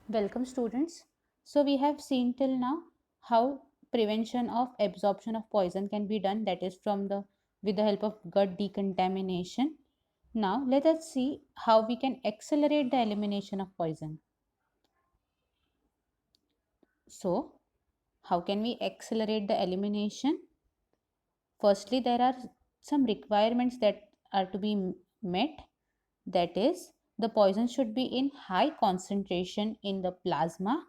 Welcome students. So we have seen till now how prevention of absorption of poison can be done, that is from the with the help of gut decontamination. Now let us see how we can accelerate the elimination of poison. So how can we accelerate the elimination? Firstly, there are some requirements that are to be met, that is the poison should be in high concentration in the plasma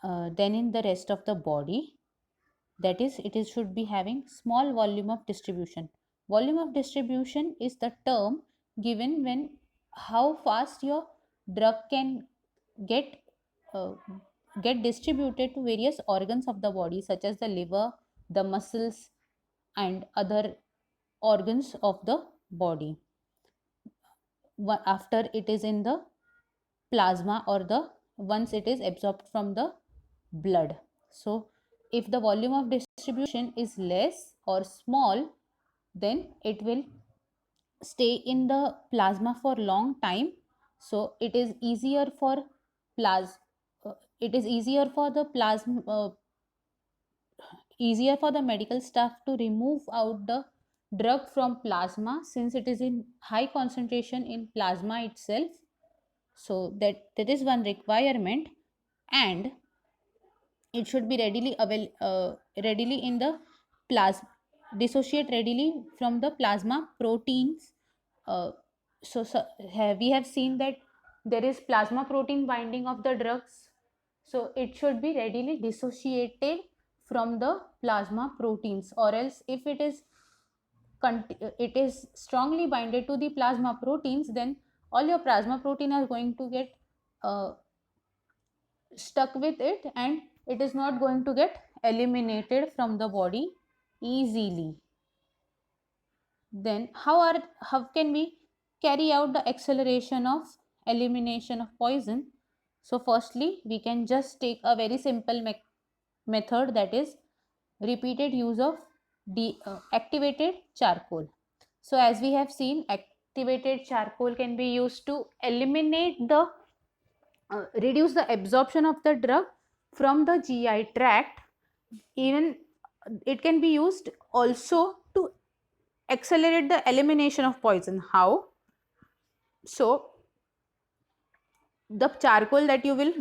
than in the rest of the body. That is, it is should be having small volume of distribution. Volume of distribution is the term given when how fast your drug can get uh, get distributed to various organs of the body, such as the liver, the muscles, and other organs of the body after it is in the plasma, or the once it is absorbed from the blood. So if the volume of distribution is less or small, then it will stay in the plasma for long time. So it is easier for plas it is easier for the medical staff to remove out the drug from plasma, since it is in high concentration in plasma itself. So that is one requirement. And it should be readily in the plasma, dissociate readily from the plasma proteins. We have seen that there is plasma protein binding of the drugs, so it should be readily dissociated from the plasma proteins, or else if it is strongly binded to the plasma proteins, then all your plasma protein are going to get uh, stuck with it, and it is not going to get eliminated from the body easily. Then how can we carry out the acceleration of elimination of poison? So firstly, we can just take a very simple method, that is repeated use of activated charcoal. So as we have seen, activated charcoal can be used to eliminate the reduce the absorption of the drug from the GI tract. Even it can be used also to accelerate the elimination of poison. How? So the charcoal that you will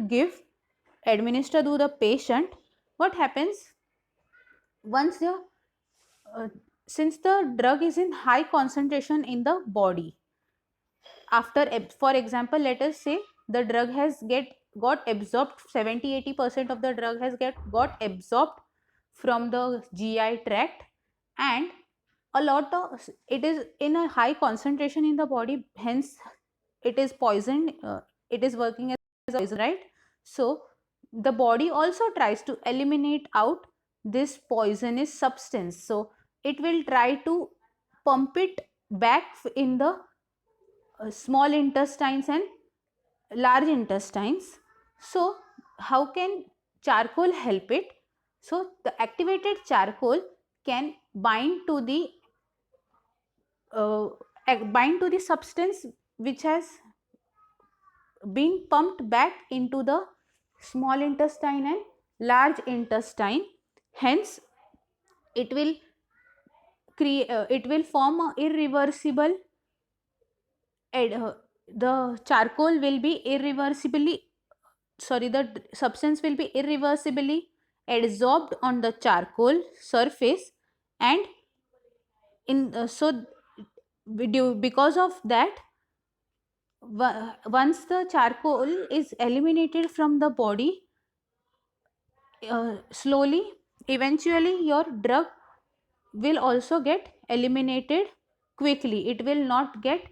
administer to the patient, what happens once the uh, since the drug is in high concentration in the body, after for example, let us say the drug has got absorbed, 70-80% of the drug has got absorbed from the GI tract, and a lot of it is in a high concentration in the body, hence it is poison, it is working as a poison, right? So the body also tries to eliminate out this poisonous substance, so it will try to pump it back in the small intestines and large intestines. So how can charcoal help it? So the activated charcoal can uh, bind to the substance which has been pumped back into the small intestine and large intestine. Hence it will it will form a irreversible the charcoal will be irreversibly sorry the substance will be irreversibly adsorbed on the charcoal surface, and in because of that, once the charcoal is eliminated from the body, slowly, eventually your drug will also get eliminated quickly. It will not get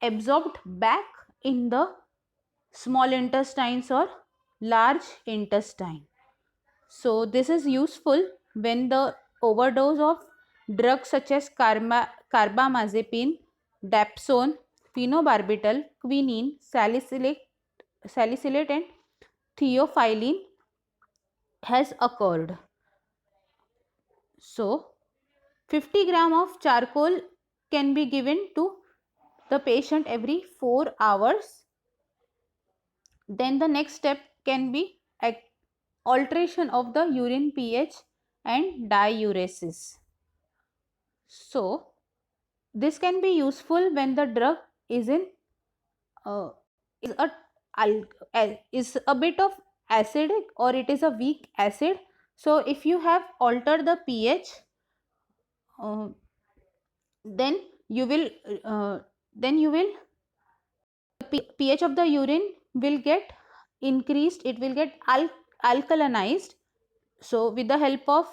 absorbed back in the small intestines or large intestine. So this is useful when the overdose of drugs such as carbamazepine, dapsone, phenobarbital, quinine, salicylate and theophylline has occurred. So 50 gram of charcoal can be given to the patient every 4 hours. Then the next step can be alteration of the urine pH and diuresis. So this can be useful when the drug is in uh, is a is a bit of acidic or it is a weak acid. So if you have altered the pH, uh, then you will uh, then you will pH of the urine will get increased, it will get alkalinized. So with the help of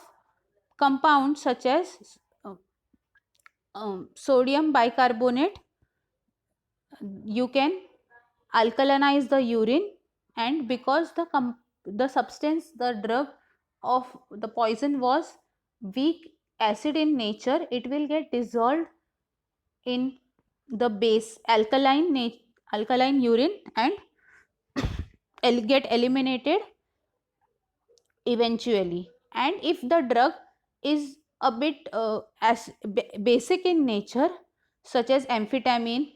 compounds such as uh, sodium bicarbonate, you can alkalinize the urine, and because the substance, the drug of the poison was weak acid in nature, it will get dissolved in the base alkaline urine and get eliminated eventually. And if the drug is a bit basic in nature, such as amphetamine,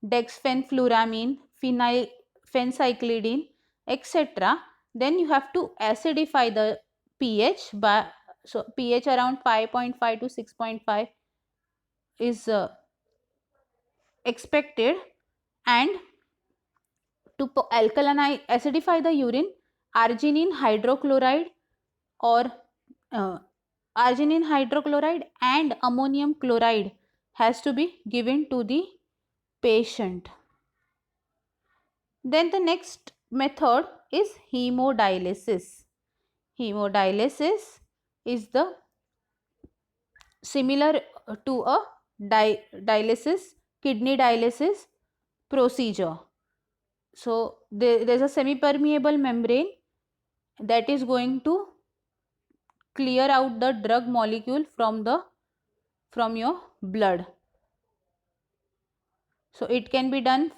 dexfenfluramine, phencyclidine, etc., then you have to acidify the pH by, so pH around 5.5 to 6.5 is expected. And to alkalinize, acidify the urine, arginine hydrochloride or uh, arginine hydrochloride and ammonium chloride has to be given to the patient. Then the next method is hemodialysis. Hemodialysis is the similar to a dialysis, kidney dialysis procedure. So there is a semi-permeable membrane that is going to clear out the drug molecule from your blood. So it can be done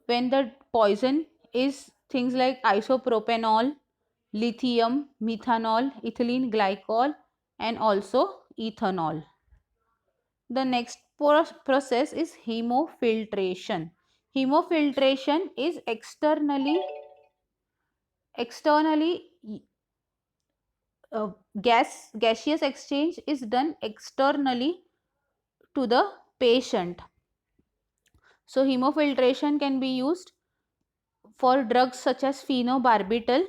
when the poison is things like isopropanol, lithium, methanol, ethylene glycol, and also ethanol. The next process is hemofiltration. Hemofiltration is externally gaseous exchange is done externally to the patient. So hemofiltration can be used for drugs such as phenobarbital,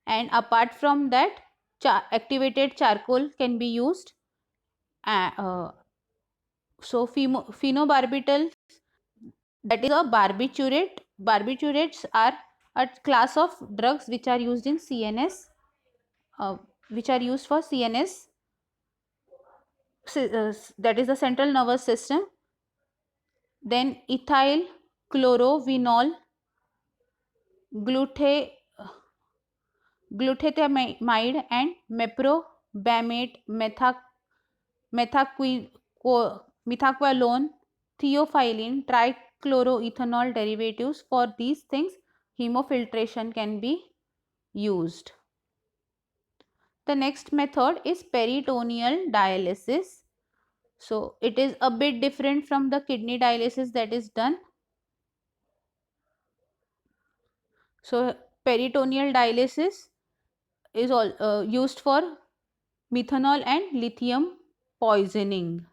and apart from that, activated charcoal can be used. So phenobarbital, that is a barbiturate. Barbiturates are a class of drugs which are used in CNS, which are used for CNS, that is the central nervous system. Then ethyl chlorovinol, glutathione and meprobamate, methaqualone, theophylline, trichloroethanol derivatives. For these things, hemofiltration can be used. The next method is peritoneal dialysis. So it is a bit different from the kidney dialysis that is done. So peritoneal dialysis is all used for methanol and lithium poisoning.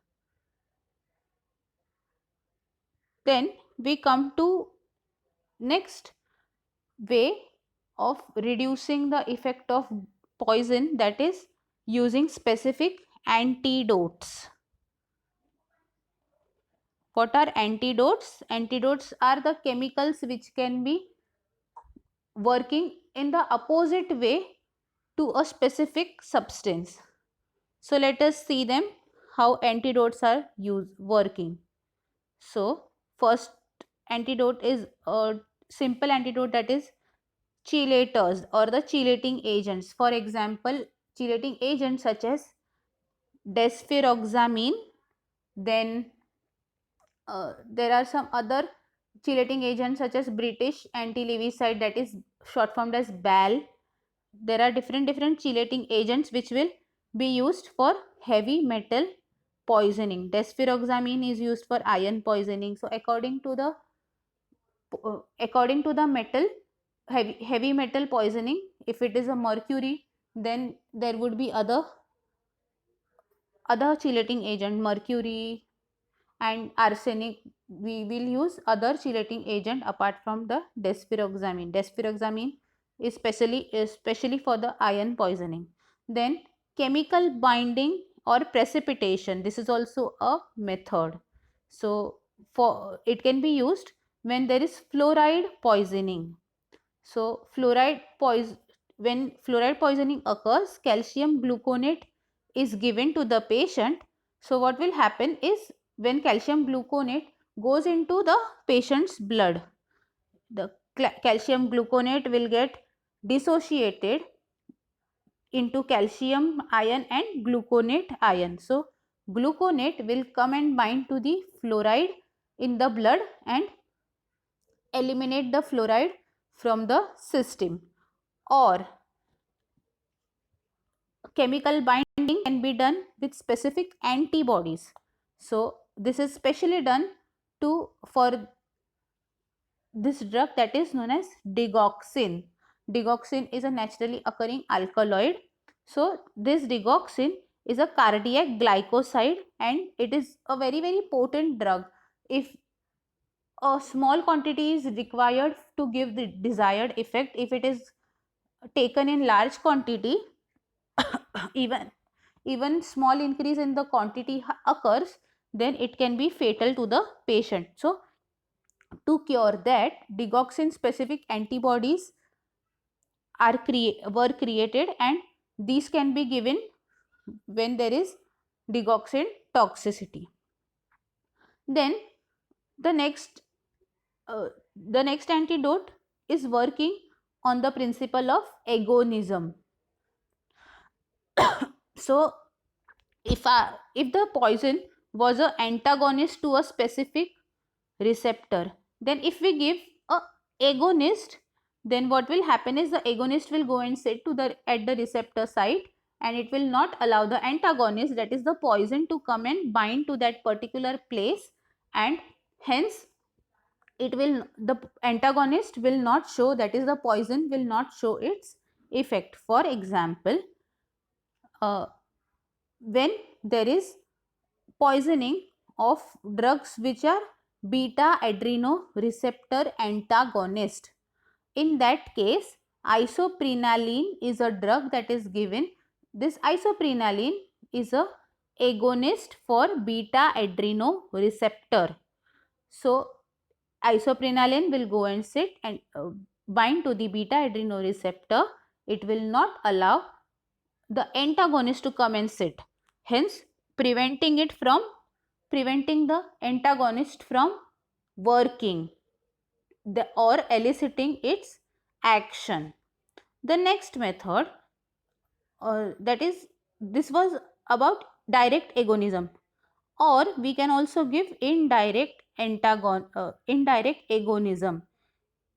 Then we come to next way of reducing the effect of poison, that is using specific antidotes. What are antidotes? Antidotes are the chemicals which can be working in the opposite way to a specific substance. So let us see them, how antidotes are working. So first antidote is a simple antidote, that is chelators or the chelating agents. For example, chelating agents such as desferoxamine. Then there are some other chelating agents such as British anti-leviside, that is short formed as BAL. There are different chelating agents which will be used for heavy metal poisoning. Desferoxamine is used for iron poisoning. So according to the according to the metal, heavy metal poisoning, if it is a mercury, then there would be other chelating agent, mercury and arsenic. We will use other chelating agent apart from the despiroxamine. Despiroxamine is especially for the iron poisoning. Then chemical binding or precipitation, this is also a method. So for it can be used when there is fluoride poisoning. So when fluoride poisoning occurs, calcium gluconate is given to the patient. So what will happen is, when calcium gluconate goes into the patient's blood, the calcium gluconate will get dissociated into calcium ion and gluconate ion. So gluconate will come and bind to the fluoride in the blood and eliminate the fluoride from the system. Or chemical binding can be done with specific antibodies. So this is specially done for this drug that is known as digoxin. Digoxin is a naturally occurring alkaloid. So this digoxin is a cardiac glycoside and it is a very potent drug. If a small quantity is required to give the desired effect, if it is taken in large quantity, even small increase in the quantity occurs, then it can be fatal to the patient. So to cure that, digoxin specific antibodies were created, and these can be given when there is digoxin toxicity. Then the next antidote is working on the principle of agonism. So if the poison was an antagonist to a specific receptor, then if we give a agonist, then what will happen is the agonist will go and sit at the receptor site, and it will not allow the antagonist, that is the poison, to come and bind to that particular place, and hence the antagonist will not show, that is the poison will not show its effect. For example, when there is poisoning of drugs which are beta adrenoreceptor antagonist, in that case isoprenaline is a drug that is given. This isoprenaline is a agonist for beta adrenoreceptor. So isoprenaline will go and sit and bind to the beta adrenoreceptor. It will not allow the antagonist to come and sit, hence preventing the antagonist from working or eliciting its action. The next method, this was about direct agonism, or we can also give indirect agonism.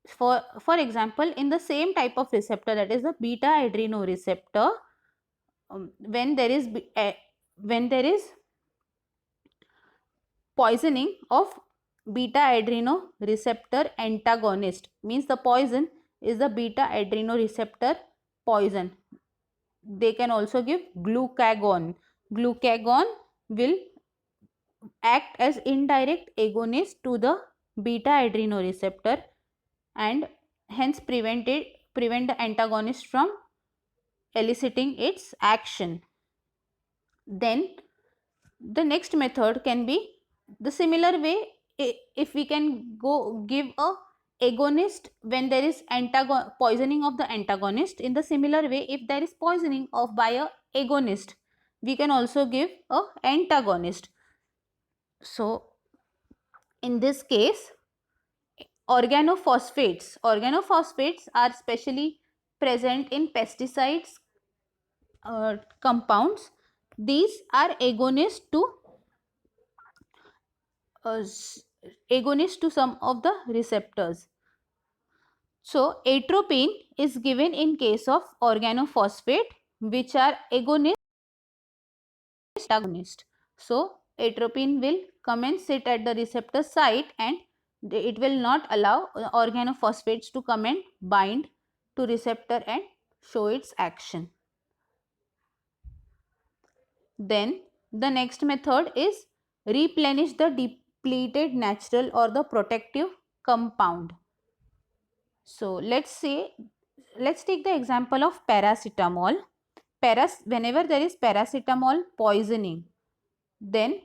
For example, in the same type of receptor, that is the beta adrenoreceptor, when there is poisoning of beta adrenoreceptor antagonist, means the poison is the beta adrenoreceptor poison. They can also give glucagon. Glucagon will act as indirect agonist to the beta adrenoreceptor and hence prevent the antagonist from eliciting its action. Then the next method can be the similar way. If we can give a agonist when there is poisoning of the antagonist, in the similar way, if there is poisoning by a agonist, we can also give a antagonist. So in this case, organophosphates are specially present in pesticides compounds. These are agonist to some of the receptors. So atropine is given in case of organophosphate which are agonist antagonist. So atropine will come and sit at the receptor site and it will not allow organophosphates to come and bind to receptor and show its action. Then the next method is replenish the depleted natural or the protective compound. So let's take the example of paracetamol. Whenever there is paracetamol poisoning, then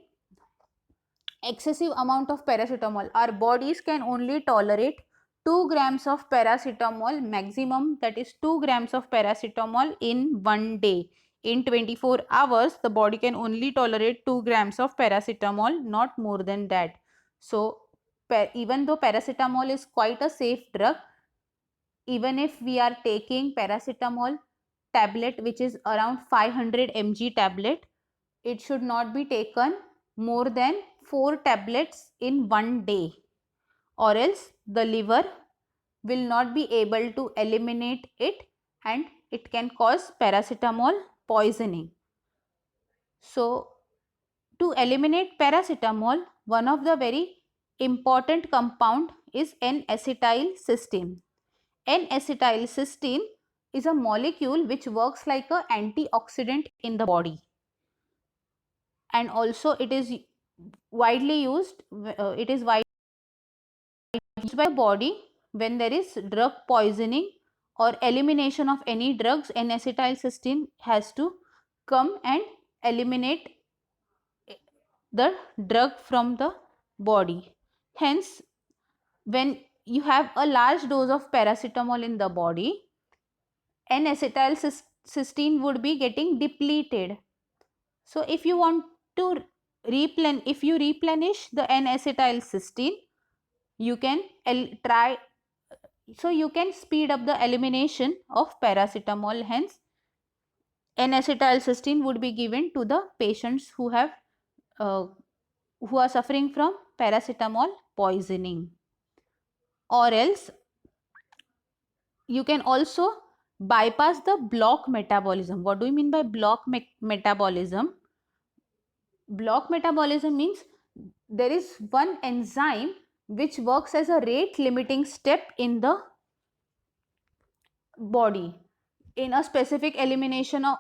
excessive amount of paracetamol, our bodies can only tolerate 2 grams of paracetamol maximum, that is 2 grams of paracetamol in one day. In 24 hours the body can only tolerate 2 grams of paracetamol, not more than that. So even though paracetamol is quite a safe drug, even if we are taking paracetamol tablet which is around 500 mg tablet, it should not be taken more than 4 tablets in one day, or else the liver will not be able to eliminate it and it can cause paracetamol poisoning. So to eliminate paracetamol, one of the very important compound is N-acetylcysteine. N-acetylcysteine is a molecule which works like an antioxidant in the body, and also it is widely used by the body when there is drug poisoning or elimination of any drugs. N-acetylcysteine has to come and eliminate the drug from the body. Hence, when you have a large dose of paracetamol in the body, N-acetylcysteine would be getting depleted. So if you want to replenish the N-acetylcysteine, you can you can speed up the elimination of paracetamol. Hence N-acetylcysteine would be given to the patients who are suffering from paracetamol poisoning. Or else you can also bypass the block metabolism. What do you mean by block metabolism? Block metabolism means there is one enzyme which works as a rate limiting step in the body in a specific elimination of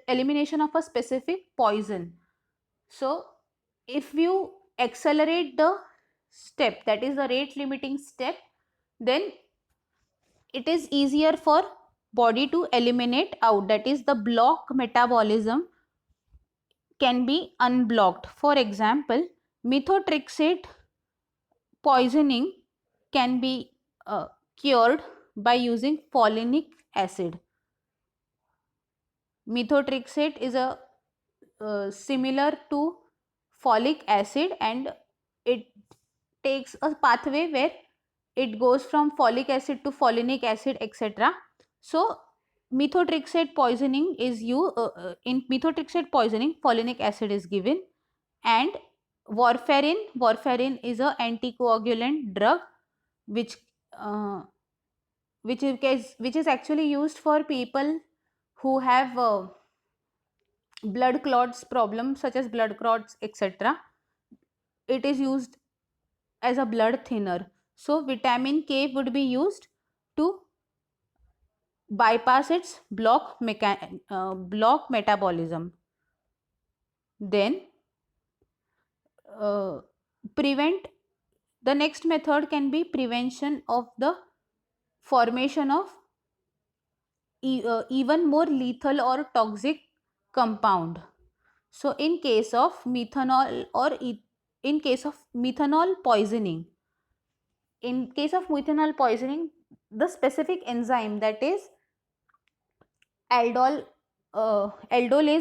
elimination of a specific poison. So if you accelerate the step, that is the rate limiting step, then it is easier for body to eliminate out, that is the block metabolism can be unblocked. For example, methotrexate poisoning can be cured by using folinic acid. Methotrexate is a similar to folic acid, and it takes a pathway where it goes from folic acid to folinic acid, etc. So methotrexate poisoning is in methotrexate poisoning folinic acid is given, and warfarin is a anticoagulant drug which is actually used for people who have blood clots problems such as blood clots, etc. It is used as a blood thinner. So vitamin K would be used to bypass its block metabolism. Then prevent the next method can be prevention of the formation of even more lethal or toxic compound. So in case of methanol in case of methanol poisoning, the specific enzyme, that is aldolase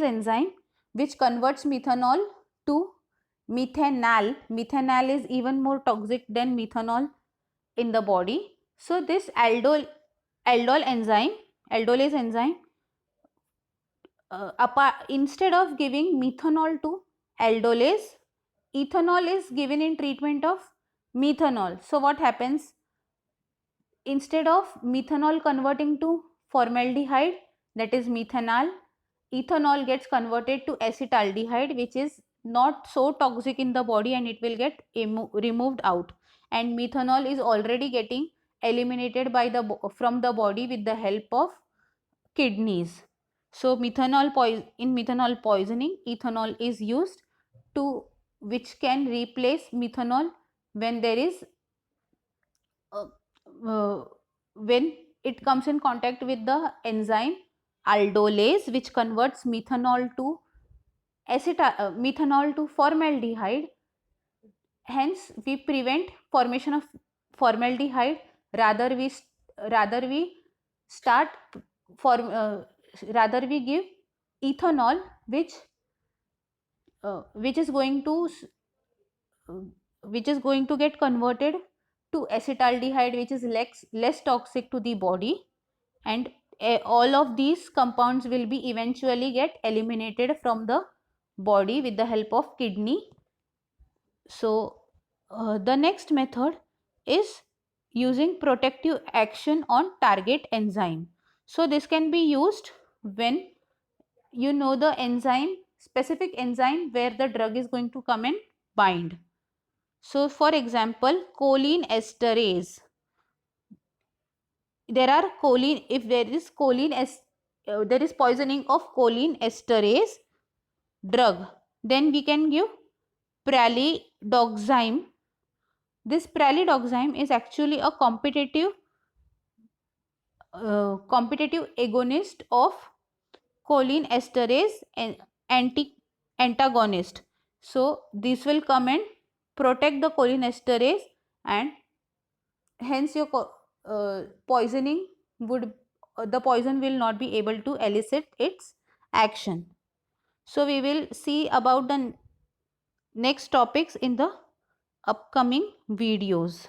enzyme, which converts methanol to methanal. Methanal is even more toxic than methanol in the body. So this aldolase enzyme, instead of giving methanol to aldolase, ethanol is given in treatment of methanol. So what happens? Instead of methanol converting to formaldehyde, that is methanal, ethanol gets converted to acetaldehyde, which is not so toxic in the body, and it will get removed out. and methanol is already getting eliminated by from the body with the help of kidneys. So in methanol poisoning, ethanol is used to which can replace methanol when there is uh, uh, when it comes in contact with the enzyme aldolase, which converts methanol to methanol to formaldehyde. Hence we prevent formation of formaldehyde, rather we start form rather we give ethanol, which is going to uh, which is going to get converted to acetaldehyde, which is less toxic to the body, and all of these compounds will be eventually get eliminated from the body with the help of kidney. So the next method is using protective action on target enzyme. So this can be used when you know the enzyme, specific enzyme where the drug is going to come and bind. So for example, choline esterase. There are choline, if there is there is poisoning of choline esterase drug, then we can give pralidoxime. This pralidoxime is actually a competitive agonist of choline esterase and antagonist. So this will come and protect the choline esterase, and hence your poisoning would the poison will not be able to elicit its action. So we will see about the next topics in the upcoming videos.